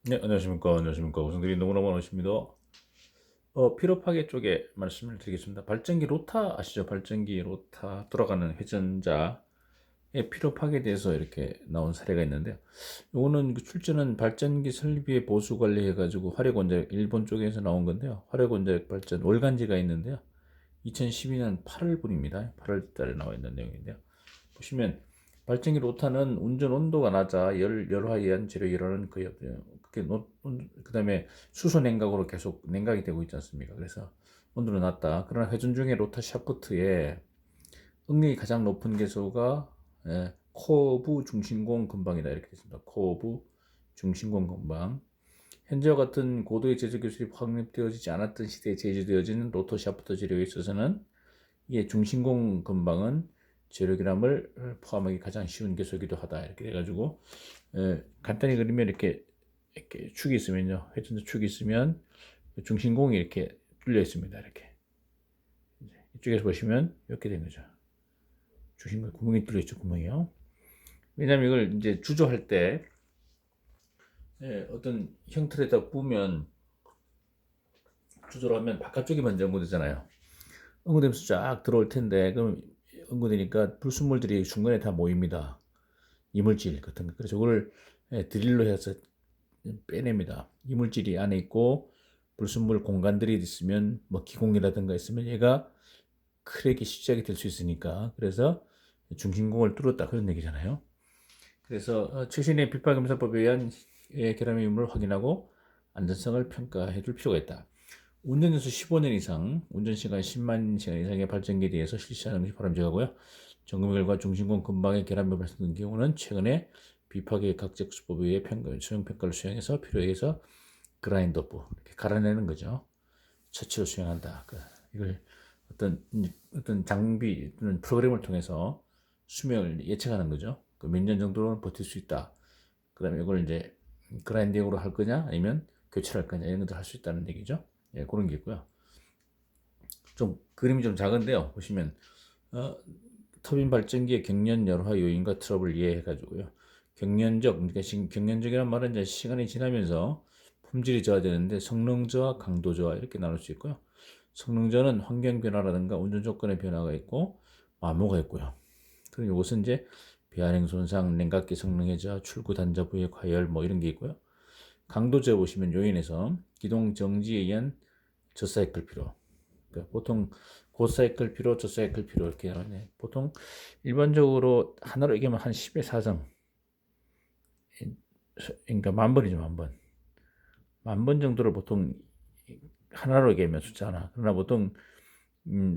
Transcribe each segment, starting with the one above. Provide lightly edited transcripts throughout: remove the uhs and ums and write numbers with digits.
네, 안녕하십니까. 안녕하십니까. 우선들이 너무너무 반갑습니다. 피로 파괴 쪽에 말씀을 드리겠습니다. 발전기 로타 아시죠? 발전기 로타 돌아가는 회전자의 피로 파괴에 대해서 이렇게 나온 사례가 있는데요. 요거는 그 출전은 발전기 설비의 보수 관리해가지고 화력원자력 일본 쪽에서 나온 건데요. 화력원자력 발전 월간지가 있는데요. 2012년 8월분입니다. 8월달에 나와 있는 내용인데요. 보시면 발전기 로타는 운전 온도가 낮아 열화에 의한 재력이 일어나는 거예요. 그다음에 수소 냉각으로 계속 냉각이 되고 있지 않습니까? 그래서 온도는 낮다. 그러나 회전 중에 로타 샤프트에 응력이 가장 높은 계수가 코브 중심공 근방이다 이렇게 됐습니다. 코브 중심공 근방. 현재와 같은 고도의 제조 기술이 확립되어지지 않았던 시대에 제조되어지는 로터 샤프트 재료에 있어서는 이게 중심공 근방은 재료기람을 포함하기 가장 쉬운 개수이기도 하다 이렇게 돼가지고 간단히 그리면 이렇게 축이 있으면요, 회전자 축이 있으면 중심공이 이렇게 뚫려 있습니다. 이렇게 이쪽에서 보시면 이렇게 된 거죠. 중심공 구멍이 뚫려 있죠. 구멍이요. 왜냐하면 이걸 이제 주조할 때 어떤 형틀에다 부으면 주조를 하면 바깥쪽이 먼저 응고되잖아요. 응고되면서 쫙 들어올 텐데 그럼 응고되니까 불순물들이 중간에 다 모입니다. 이물질 같은 거. 그래서 이걸 드릴로 해서 빼냅니다. 이물질이 안에 있고 불순물 공간들이 있으면 뭐 기공이라든가 있으면 얘가 크랙이 시작이 될 수 있으니까 그래서 중심공을 뚫었다 그런 얘기잖아요. 그래서 최신의 비파검사법에 의한 결함의 유무를 확인하고 안전성을 평가해 줄 필요가 있다. 운전연수 15년 이상, 운전시간 10만 시간 이상의 발전기에 대해서 실시하는 것이 바람직하고요. 점검 결과 중심공 근방의 결함이 발생된 경우는 최근에 비파계 각적수법에 의해 수용평가를 수행해서 필요에 의해서 그라인더부 이렇게 갈아내는 거죠. 처치로 수행한다. 이걸 어떤 장비 또는 프로그램을 통해서 수명을 예측하는 거죠. 몇 년 정도는 버틸 수 있다. 그다음에 이걸 이제 그라인딩으로 할 거냐 아니면 교체를 할 거냐 이런 것들 할 수 있다는 얘기죠. 예, 그런 게 있고요. 좀 그림이 좀 작은데요. 보시면 터빈 발전기의 경련 열화 요인과 트러블 이해해 가지고요. 그러니까 경련적이란 말은 이제 시간이 지나면서 품질이 저하되는데 성능 저하, 강도 저하 이렇게 나눌 수 있고요. 성능 저하는 환경 변화라든가 운전 조건의 변화가 있고 마모가 있고요. 그리고 이것은 이제 배아량 손상, 냉각기 성능 해저, 출구 단자 부의 과열 뭐 이런 게 있고요. 강도 저하 보시면 요인에서 기동 정지에 의한 저사이클 피로. 그러니까 보통 고사이클 피로, 저사이클 피로 이렇게 하는데 보통 일반적으로 하나로 얘기하면 한 10의 4정. 그러니까 만 번이죠, 만 번. 만 번 정도를 보통 하나로 얘기하면 숫자나. 그러나 보통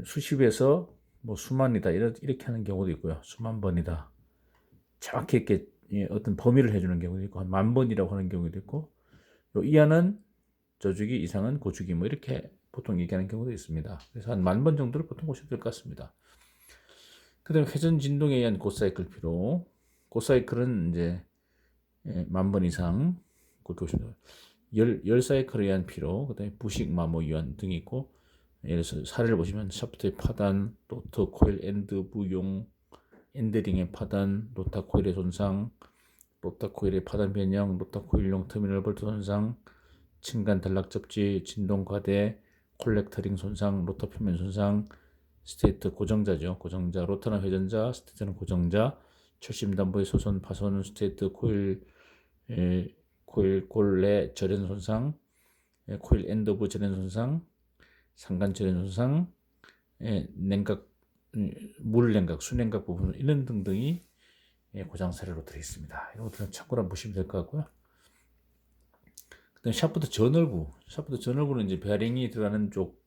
수십에서 뭐 수만이다 이렇게 하는 경우도 있고요. 수만 번이다. 정확히 이렇게 어떤 범위를 해주는 경우도 있고 한 만 번이라고 하는 경우도 있고 요 이하는 저주기 이상은 고주기 뭐 이렇게 보통 얘기하는 경우도 있습니다. 그래서 한 만 번 정도를 보통 보셔도 될 것 같습니다. 그 다음에 회전 진동에 의한 고사이클 피로. 고사이클은 이제 만 번 이상 그것도 보시면 열 사이클에 의한 피로, 그 다음에 부식, 마모, 이완 등이 있고 예를 들어서 사례를 보시면 샤프트의 파단, 로터 코일 엔드 부용, 엔드링의 파단, 로타 코일의 손상, 로타 코일의 파단 변형, 로타 코일용 터미널 볼트 손상, 층간 단락 접지, 진동 과대, 콜렉터링 손상, 로터 표면 손상, 스테이트 고정자죠. 고정자, 로터는 회전자, 스테이트는 고정자, 철심 담보의 소손, 파손, 스테이트 코일, 코일 골내 절연 손상, 코일 엔드 오브 절연 손상, 상간 절연 손상, 냉각, 물 냉각, 수냉각 부분 이런 등등이 고장 사례로 들어 있습니다. 이런 것들은 참고로 보시면 될 것 같고요. 그다음 샤프트 전월부는 이제 베어링이 들어가는 쪽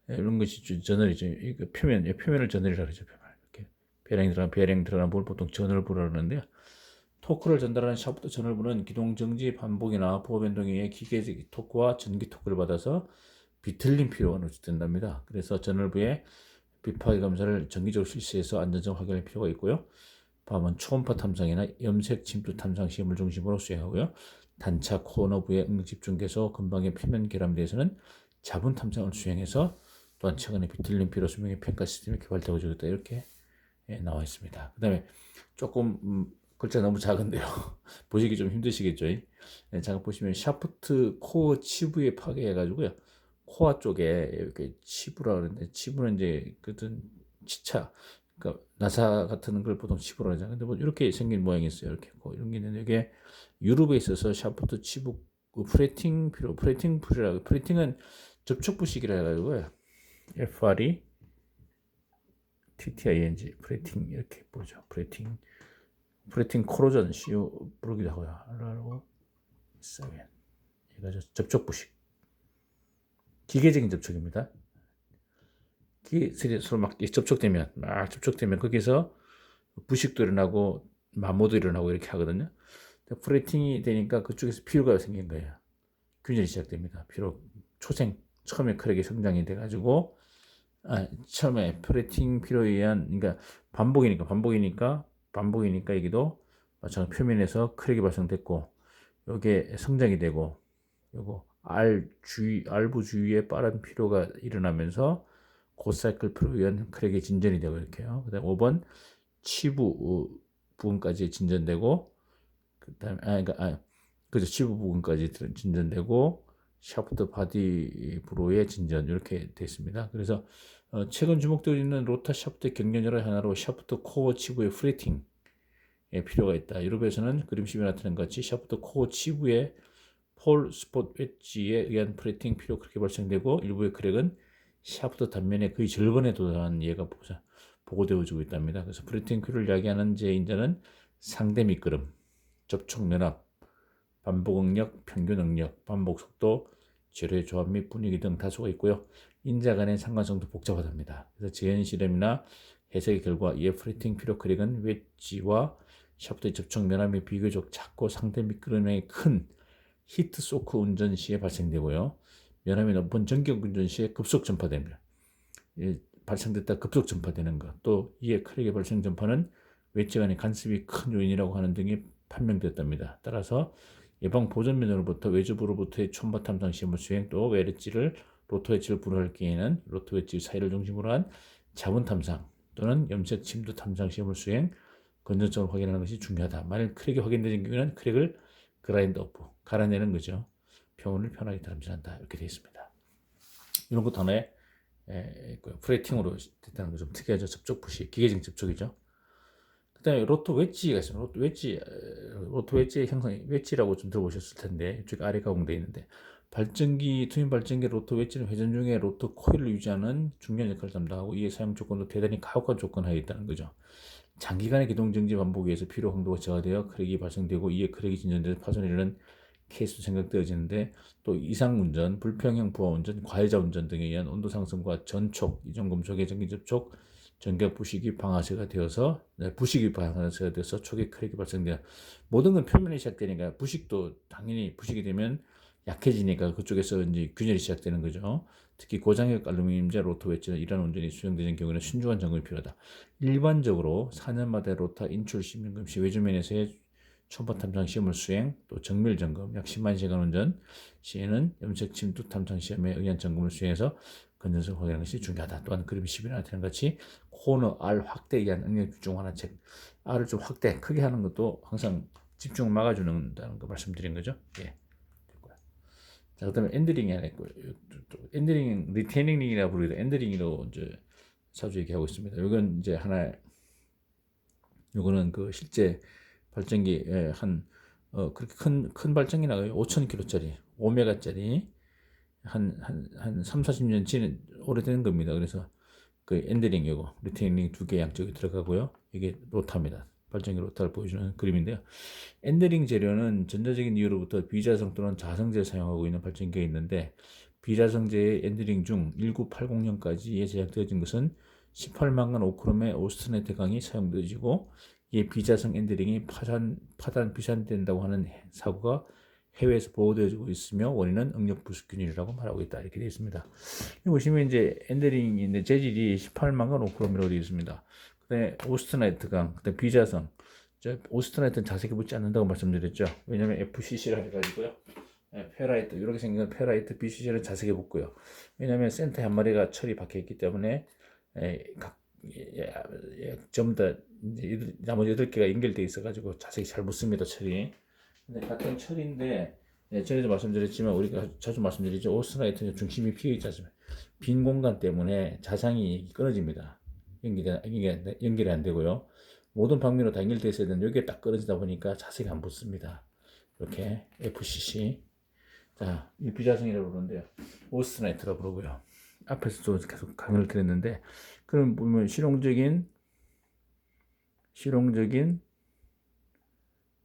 이런 것이 전월이죠. 이거 표면을 전월이라고 그러죠. 이렇게 베어링 들어가는 부분 보통 전월부라고 그러는데요. 토크를 전달하는 샤프트 전월부는 기동 정지 반복이나 보호 변동에 의해 기계적 토크와 전기 토크를 받아서 비틀림 피로가 누출된답니다. 그래서 전월부에 비파기 검사를 정기적으로 실시해서 안전성 확인할 필요가 있고요. 밤은 초음파 탐상이나 염색 침투 탐상 시험을 중심으로 수행하고요. 단차 코너부의 응급 집중 계소 근방의 표면 결함에 대해서는 자분 탐상을 수행해서 또한 최근에 비틀림 피로 수명의 평가 시스템이 개발되고 있다 이렇게 나와 있습니다. 그다음에 조금 글자 너무 작은데요. 보시기 좀 힘드시겠죠? 네, 잠깐 보시면 샤프트 코어 치부에 파괴해가지고요. 코어 쪽에 이렇게 치부라 그러는데 치부는 이제 그든 치차, 그러니까 나사 같은 걸 보통 치부라 하잖아요. 근데 뭐 이렇게 생긴 모양이 있어요. 이렇게 이런 게 있는데 이게 유럽에 있어서 샤프트 치부 그 프레팅 필요, 프레팅 풀이라고. 프레팅은 접촉 부식이라 해가지고요. FRE TTING 프레팅 이렇게 보죠. 프레팅 코로전 CO 부르기도 하고요. 알라고 싸게 이거 접촉 부식 기계적인 접촉입니다. 기술이 서로 막 접촉되면 거기서 부식도 일어나고 마모도 일어나고 이렇게 하거든요. 프레팅이 되니까 그쪽에서 피로가 생긴 거예요. 균열이 시작됩니다. 피로 초생 처음에 크랙이 성장이 돼가지고 처음에 프레팅 피로에 의한 그러니까 반복이니까 여기도 마찬가지 표면에서 크랙이 발생됐고 요게 성장이 되고 요거 알부 주위에 빠른 피로가 일어나면서 고사이클 피로에 의한 크랙의 진전이 되고 이렇게요. 그다음 5번 치부 부분까지 진전되고 그다음에 그죠 치부 부분까지 진전되고 샤프트 바디 브로의 진전 이렇게 되어 있습니다. 그래서 최근 주목되고 있는 로타 샤프트 경련혈의 하나로 샤프트 코어 치부의 프레팅에 필요가 있다. 유럽에서는 그림 10에 나타낸 것 같이 샤프트 코어 치부의 폴 스폿 웨지에 의한 프레팅 피로 그렇게 발생되고 일부의 크랙은 샤프트 단면의 거의 절반에 도달한 예가 보고되어지고 있답니다. 그래서 프레팅 피로를 야기하는 제인자는 상대 미끄럼, 접촉 면압, 반복 응력, 평균 응력, 반복 속도, 재료의 조합 및 분위기 등 다수가 있고요. 인자 간의 상관성도 복잡하답니다. 그래서 재현 실험이나 해석의 결과 이에 프레팅 피로 크랙은 웨지와 샤프트의 접촉 면함이 비교적 작고 상대 미끄럼의 큰 히트 소크 운전 시에 발생되고요. 면함이 높은 전격 운전 시에 급속 전파되는 것. 발생됐다 급속 전파되는 것. 또 이에 크랙의 발생 전파는 웨지 간의 간섭이 큰 요인이라고 하는 등이 판명됐답니다. 따라서 예방 보존면으로부터 외주부로부터의 촌바 탐상 시험을 수행 또 웨지를 로토 웨지를 분할할 경우에는 로토 웨지 사이를 중심으로 한 자원 탐상 또는 염색 침도 탐상 시험을 수행 건전성을 확인하는 것이 중요하다. 만일 크랙이 확인되는 경우에는 크랙을 그라인드 오프 갈아내는 거죠. 표현을 편하게 탐지한다 이렇게 되어 있습니다. 이런 것도 하나의 프레팅으로 됐다는 거 좀 특이하죠. 접촉 부식 기계적 접촉이죠. 그다음에 로토 웨지가 있어요. 로토 웨지의 형성, 웨지라고 좀 들어보셨을 텐데 이쪽 아래 가공되어 있는데 트윈 발전기 로토 웨지는 회전 중에 로토 코일을 유지하는 중요한 역할을 담당하고 이에 사용 조건도 대단히 가혹한 조건하에 있다는 거죠. 장기간의 기동 정지 반복에 의해서 피로 강도가 저하되어 크랙이 발생되고 이에 크랙이 진전돼서 파손이 일어나는 케이스도 생각되어지는데 또 이상 운전, 불평형 부하 운전, 과외자 운전 등에 의한 온도 상승과 전촉, 이전 금속의 전기 접촉, 전격 부식이 방아쇠가 되어서 촉에 크랙이 발생돼요. 모든 건 표면에 시작되니까 부식도 당연히 부식이 되면 약해지니까 그쪽에서 이제 균열이 시작되는 거죠. 특히 고장력 알루미늄제 로터 웨지는 이러한 운전이 수행되는 경우에는 신중한 점검이 필요하다. 일반적으로 4년마다 로타 인출 시민금 시 외주면에서의 초보 탐정 시험을 수행, 또 정밀 점검, 약 10만 시간 운전 시에는 염색 침투 탐정 시험에 의한 점검을 수행해서 건전성을 확인하는 것이 중요하다. 또한 그림 10에 나타난 같이 코너 R 확대에 의한 응력 집중 완화 책, R을 좀 확대, 크게 하는 것도 항상 집중을 막아주는다는 거 말씀드린 거죠. 예. 자, 그다음에 엔드링이 하나 있고, 엔드링, 리테이닝이라고 부르기도 엔드링으로 이제 자주 얘기하고 있습니다. 이건 이제 하나, 요거는 그 실제 발전기 그렇게 큰 발전기 나가요. 5,000kg짜리, 5메가짜리 한 3, 40년 지는 오래된 겁니다. 그래서 그 엔드링 요거 리테이닝 두 개 양쪽에 들어가고요. 이게 로타입니다. 발전기 로타를 보여주는 그림인데요. 엔드링 재료는 전자적인 이유로부터 비자성 또는 자성제를 사용하고 있는 발전기가 있는데 비자성제의 엔드링 중 1980년까지에 제작되어진 것은 18만간 5크롬의 오스트네트 강이 사용되어지고 이에 비자성 엔드링이 파단 비산된다고 하는 사고가 해외에서 보고되어지고 있으며 원인은 응력 부수균이라고 말하고 있다 이렇게 되어 있습니다. 여기 보시면 이제 엔드링인데 재질이 18만간 5크롬이라고 되어 있습니다. 그다음에 오스트나이트 강, 그다음에 비자성. 오스트나이트는 자석이 붙지 않는다고 말씀드렸죠. 왜냐하면 FCC라 해가지고요. 페라이트 이렇게 생긴 페라이트 BCC는 자석에 붙고요. 왜냐하면 센터에 한 마리가 철이 박혀 있기 때문에 전부 다 이제 나머지 8개가 연결되어 있어가지고 자석이 잘 붙습니다. 철이. 근데 같은 철인데 전에도 말씀드렸지만 우리가 자주 말씀드리죠. 오스트라이트는 중심이 비어 있지 않습니까? 빈 공간 때문에 자상이 끊어집니다. 연결이 안 되고요. 모든 방면으로 다 연결되어 있어야 되는데 여기에 딱 끊어지다 보니까 자석이 안 붙습니다. 이렇게 FCC. 자, 이 비자성이라고 부르는데요. 오스트라이트라고 부르고요. 앞에서도 계속 강의를 드렸는데, 그럼 보면 실용적인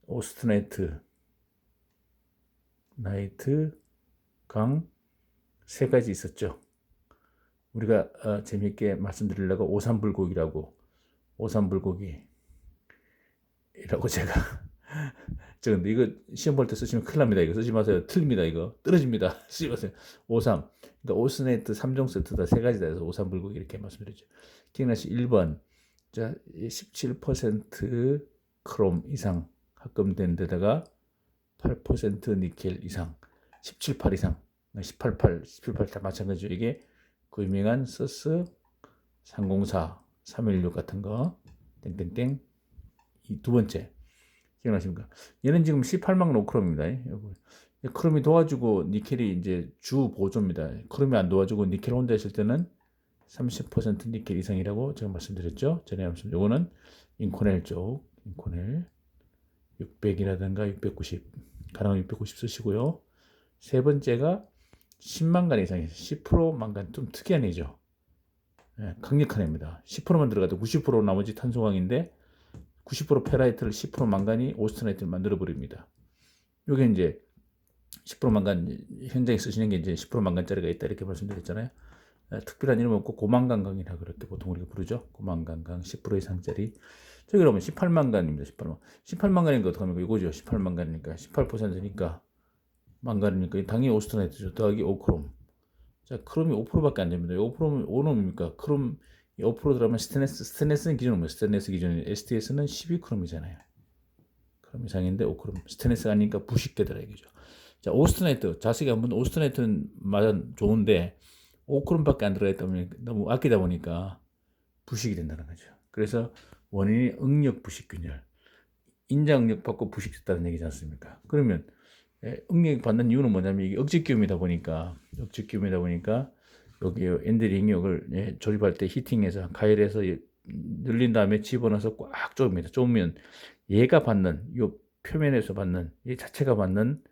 오스트나이트 강 세 가지 있었죠. 우리가 재미있게 말씀드리려고 오삼불고기라고 제가 근데 이거 시험 볼 때 쓰시면 큰일 납니다. 이거 쓰지 마세요. 틀립니다. 이거 떨어집니다. 쓰지 마세요. 오삼. 그러니까 오스네이트 3종 세트다. 세 가지다 해서 오삼불고기 이렇게 말씀드렸죠. 기억나시 1번. 자, 17% 크롬 이상 합금된 데다가 8% 니켈 이상, 17.8 이상, 17.8 다 마찬가지죠. 이게 그 유명한 서스 304, 316 같은 거, 땡땡땡. 이 두 번째. 기억나십니까? 얘는 지금 18만 노크롬입니다. 크롬이 도와주고 니켈이 이제 주 보조입니다. 크롬이 안 도와주고 니켈 혼자 있을 때는 30% 니켈 이상이라고 제가 말씀드렸죠. 전에 말씀. 요거는 인코넬 쪽, 인코넬 600이라든가 690, 가능하면 690 쓰시고요. 세 번째가 10만간 이상에서 10% 만간, 좀 특이한 애죠. 강력한 애입니다. 10%만 들어가도 90% 나머지 탄소광인데 90% 페라이트를 10% 만간이 오스트나이트를 만들어 버립니다. 요게 이제 10% 만간 현장에 쓰시는 게 이제 10% 만간짜리가 있다 이렇게 말씀드렸잖아요. 특별한 이름 없고 고만간강이라 그렇게 보통 우리가 부르죠. 고만간강 10% 이상짜리. 저기 그러면 18만간입니다. 18만간이니까 어떻게 합니까? 이거죠. 18만간이니까 18%니까 만간이니까 당연히 오스트나이트죠. 더하기 5크롬. 자, 크롬이 5%밖에 안 됩니다. 5%면 5놈입니까? 크롬 5% 들어가면 스테인리스는 기준은 뭐예요? 스테인리스 기준이 STS는 12크롬이잖아요. 크롬 이상인데 5크롬. 스테인리스가 아니니까 부식되더라 이거죠. 자, 오스트나이트. 자세히 한번 오스트나이트는 맞아 좋은데 5크롬밖에 안 들어가 있다 보니 너무 아끼다 보니까 부식이 된다는 거죠. 그래서 원인이 응력 부식균열. 인자 응력 받고 부식됐다는 얘기지 않습니까? 그러면 응력 받는 이유는 뭐냐면 이게 억지기움이다 보니까 여기 엔드리 응력을 조립할 때 히팅해서 가열해서 늘린 다음에 집어넣어서 꽉 조입니다. 조으면 얘가 받는 이 표면에서 받는 이 자체가 받는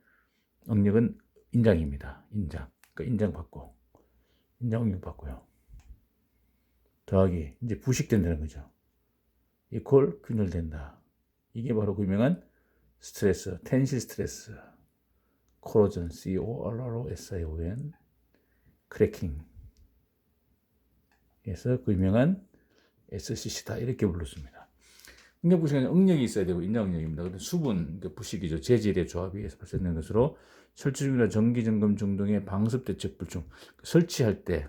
응력은 인장입니다. 인장. 그러니까 인장 응력 받고요. 더하기 이제 부식된다는 거죠. 이퀄 균열된다. 이게 바로 그 유명한 스트레스, 텐실 스트레스, 코로전, CORROSION, 크래킹. 그래서 그 유명한 SCC다 이렇게 불렀습니다. 응력 부식은 응력이 있어야 되고 인자응력입니다. 근데 수분, 부식이죠. 재질의 조합에 의해서 발생되는 것으로 설치 중이나 정기 점검 중 등의 방습 대책 불충. 설치할 때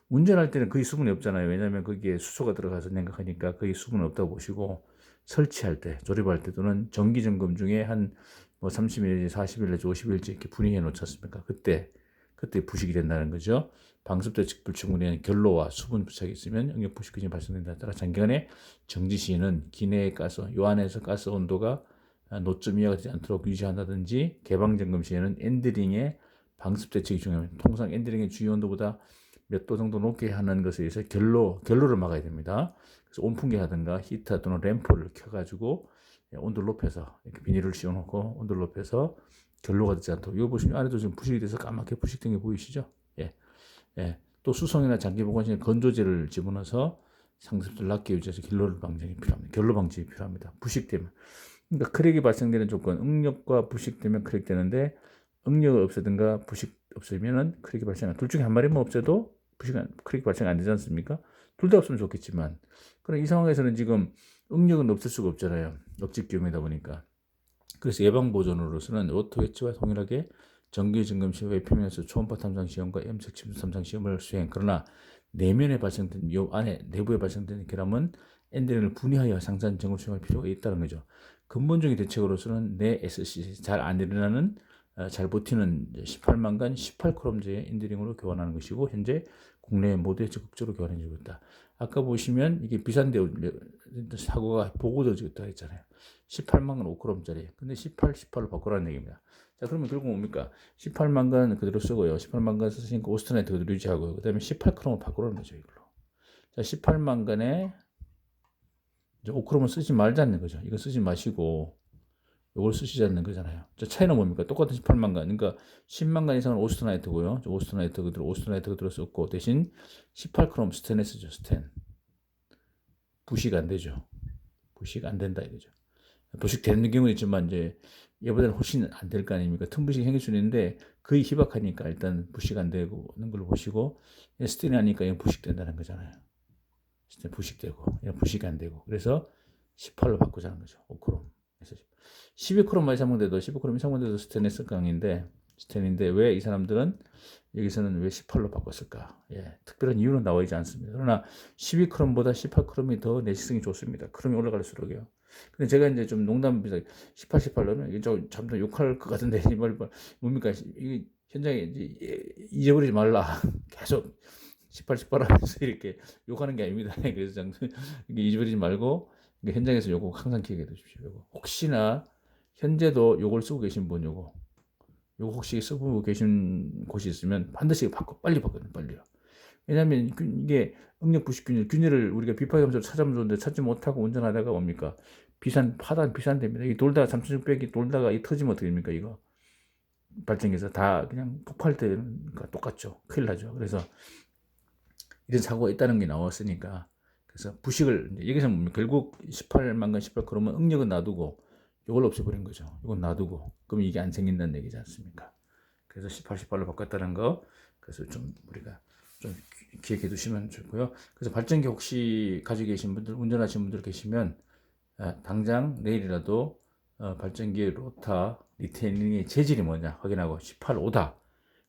운전할 때는 거의 수분이 없잖아요. 왜냐하면 거기에 수소가 들어가서 냉각하니까 거의 수분은 없다고 보시고 설치할 때, 조립할 때 또는 정기 점검 중에 한 뭐 30일 내지 40일 내지 50일째 이렇게 분위기해 놓지 않습니까? 그때 부식이 된다는 거죠. 방습대책 불충분에는 결로와 수분 부착이 있으면 응력 부식 기준이 발생된다. 따라 장기간의 정지 시에는 기내의 가스, 요 안에서 가스 온도가 노점 이하가 되지 않도록 유지한다든지 개방 점검 시에는 엔드링의 방습대책이 중요합니다. 통상 엔드링의 주요 온도보다 몇 도 정도 높게 하는 것에 의해서 결로를 막아야 됩니다. 그래서 온풍기 하든가 히터 또는 램프를 켜가지고 온도를 높여서 이렇게 비닐을 씌워놓고 온도를 높여서 결로가 되지 않도록. 이거 보시면 안에도 지금 부식이 돼서 까맣게 부식된 게 보이시죠? 또 수송이나 장기 보관시에 건조제를 집어넣어서 상습도를 낮게 유지해서 결로 방지가 필요합니다. 부식되면. 그러니까 크랙이 발생되는 조건, 응력과 부식되면 크랙되는데 응력을 없애든가 부식 없으면은 크랙이 발생한다. 둘 중에 한 마리만 없애도 크랙이 발생 안 되지 않습니까? 둘 다 없으면 좋겠지만, 그럼 이 상황에서는 지금 응력은 없앨 수가 없잖아요. 억지기움이다 보니까. 그래서 예방보존으로서는 오토 회치와 동일하게 정기 점검 시 외표면에서 초음파 탐상 시험과 염색 침수 탐상 시험을 수행. 그러나 내면에 발생된 요 안에 내부에 발생된 결함은 엔드링을 분해하여 상산 점검 수행할 필요가 있다는 거죠. 근본적인 대책으로서는 내 SC 잘 안 일어나는 잘 버티는 18만간 18크롬제의 엔드링으로 교환하는 것이고 현재 국내 모두에 적극적으로 교환해 주고 있다. 아까 보시면 이게 비싼데 사고가 보고되었다 했잖아요. 18만 건 5크롬짜리. 근데 18로 바꾸라는 얘기입니다. 자, 그러면 결국 뭡니까? 18만 건 그대로 쓰고요. 18만 건 쓰시니까 오스트나이트 그대로 유지하고요. 그 다음에 18크롬을 바꾸라는 거죠, 이걸로. 자, 18만 건에 이제 5크롬을 쓰지 말자는 거죠. 이거 쓰지 마시고 이걸 쓰시자는 거잖아요. 자, 차이는 뭡니까? 똑같은 18만 건. 그러니까 10만 건 이상은 오스트나이트고요. 오스트나이트 그대로 썼고 대신 18크롬 스텐에 쓰죠. 스텐. 부식 안 되죠. 부식 안 된다 이거죠. 부식 되는 경우는 있지만 이제 얘보다는 훨씬 안 될 거 아닙니까? 틈부식이 생길 수 있는데 거의 희박하니까 일단 부식 안 되는 걸 보시고 스텐이 하니까 얘 부식 된다는 거잖아요. 스텐 부식되고 얘 부식 안 되고 그래서 18로 바꾸자는 거죠. 5크롬. 그래서 12크롬만 이상돼도 12크롬 이상돼도 스텐에스 스텐인데 왜 이 사람들은 여기서는 왜 18로 바꿨을까? 예, 특별한 이유는 나와 있지 않습니다. 그러나 12크롬보다 18크롬이 더 내시성이 좋습니다. 크롬이 올라갈수록요. 근데 제가 이제 좀 농담비서 18 넣으면 이게 좀 잠깐 욕할 것 같은데 뭡니까? 이게 현장에 잊어버리지 말라. 계속 18 하면서 이렇게 욕하는 게 아닙니다. 그래서 이게 잊어버리지 말고 현장에서 요거 항상 기억해 두십시오. 요거 혹시나 현재도 요걸 쓰고 계신 분 요거 혹시 써보고 계신 곳이 있으면 반드시 빨리 바꿔요. 빨리요. 왜냐하면 이게 응력 부식균열 균열을 우리가 비파염소를 찾으면 좋은데 찾지 못하고 운전하다가 뭡니까? 파단 비싼 데입니다. 이 돌다가 3600이 돌다가 이 터지면 어떻게 됩니까? 이거 발전기에서 다 그냥 폭발 때는 똑같죠. 큰일 나죠. 그래서 이런 사고가 있다는 게 나왔으니까 그래서 부식을 여기서 뭡니까? 결국 18만 건 18 그러면 응력은 놔두고 이걸 없애버린 거죠. 이건 놔두고 그럼 이게 안 생긴다는 얘기지 않습니까? 그래서 18로 바꿨다는 거 그래서 좀 우리가 좀 기억해 두시면 좋고요. 그래서 발전기 혹시 가지고 계신 분들 운전하시는 분들 계시면 당장 내일이라도 발전기 로타 리테일링의 재질이 뭐냐 확인하고 18 오다.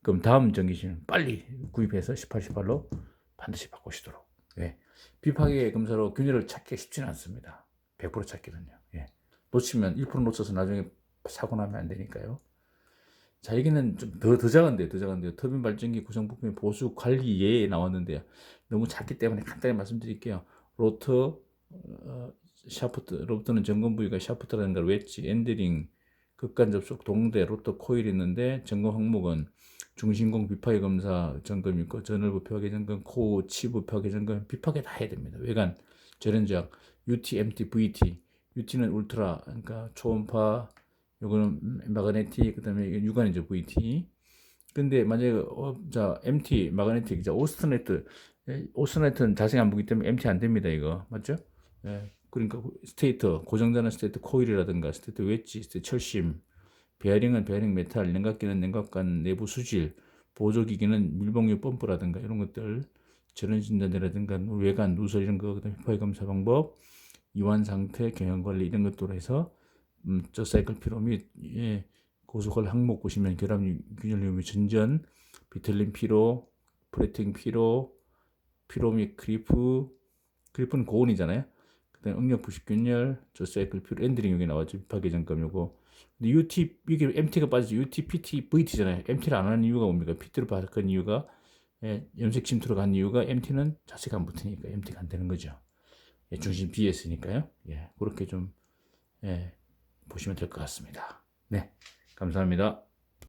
그럼 다음 전기시는 빨리 구입해서 18로 반드시 바꾸시도록. 예. 비파괴 검사로 균열을 찾기 쉽지는 않습니다. 100% 찾기는요. 예. 놓치면 1% 놓쳐서 나중에 사고 나면 안 되니까요. 자, 여기는 좀 더 작은데요. 터빈 발전기 구성 부품의 보수 관리 예에 나왔는데요. 너무 작기 때문에 간단히 말씀드릴게요. 로터, 샤프트, 로터는 점검 부위가 샤프트라는 걸 웨지, 엔드링, 극간 접속, 동대, 로터 코일이 있는데 점검 항목은 중심공 비파괴 검사 점검 있고 전월부 비파괴 점검, 코어 치부 비파괴 점검, 비파괴 다 해야 됩니다. 외관, 절연제약, UT, MT, VT, UT는 울트라, 그러니까 초음파, 요거는 마그네틱, 그다음에 유관이죠, VT. 근데 만약에 자 MT 마그네틱, 자 오스트네트는 자세히 안 보기 때문에 MT 안 됩니다, 이거 맞죠? 예. 그러니까 스테이터 고정되는 스테이터 코일이라든가 스테이터 웨지, 스테이터 철심, 베어링은 베어링 메탈, 냉각기는 냉각관 내부 수질, 보조기기는 밀봉유 펌프라든가 이런 것들, 전원 진단이라든가 외관 누설 이런 거, 그다음에 휘파이 검사 방법, 이완 상태, 경영 관리 이런 것들로 해서 저 사이클 피로 및 고속할 항목 보시면 결합 균열 및 전전, 비틀린 피로, 프레팅 피로, 피로 및 그리프는 고온이잖아요. 그다음 응력 부식 균열, 저 사이클 피로, 엔드링 여기 나왔죠. 비파괴 점검 요거. 근데 UT 이게 MT가 빠지죠. UT, PT, VT잖아요. MT를 안 하는 이유가 뭡니까? PT로 바꾼 이유가 염색 침투로 간 이유가 MT는 자체가 안 붙으니까 MT가 안 되는 거죠. 중심 BS니까요. 그렇게 좀 보시면 될 것 같습니다. 네, 감사합니다.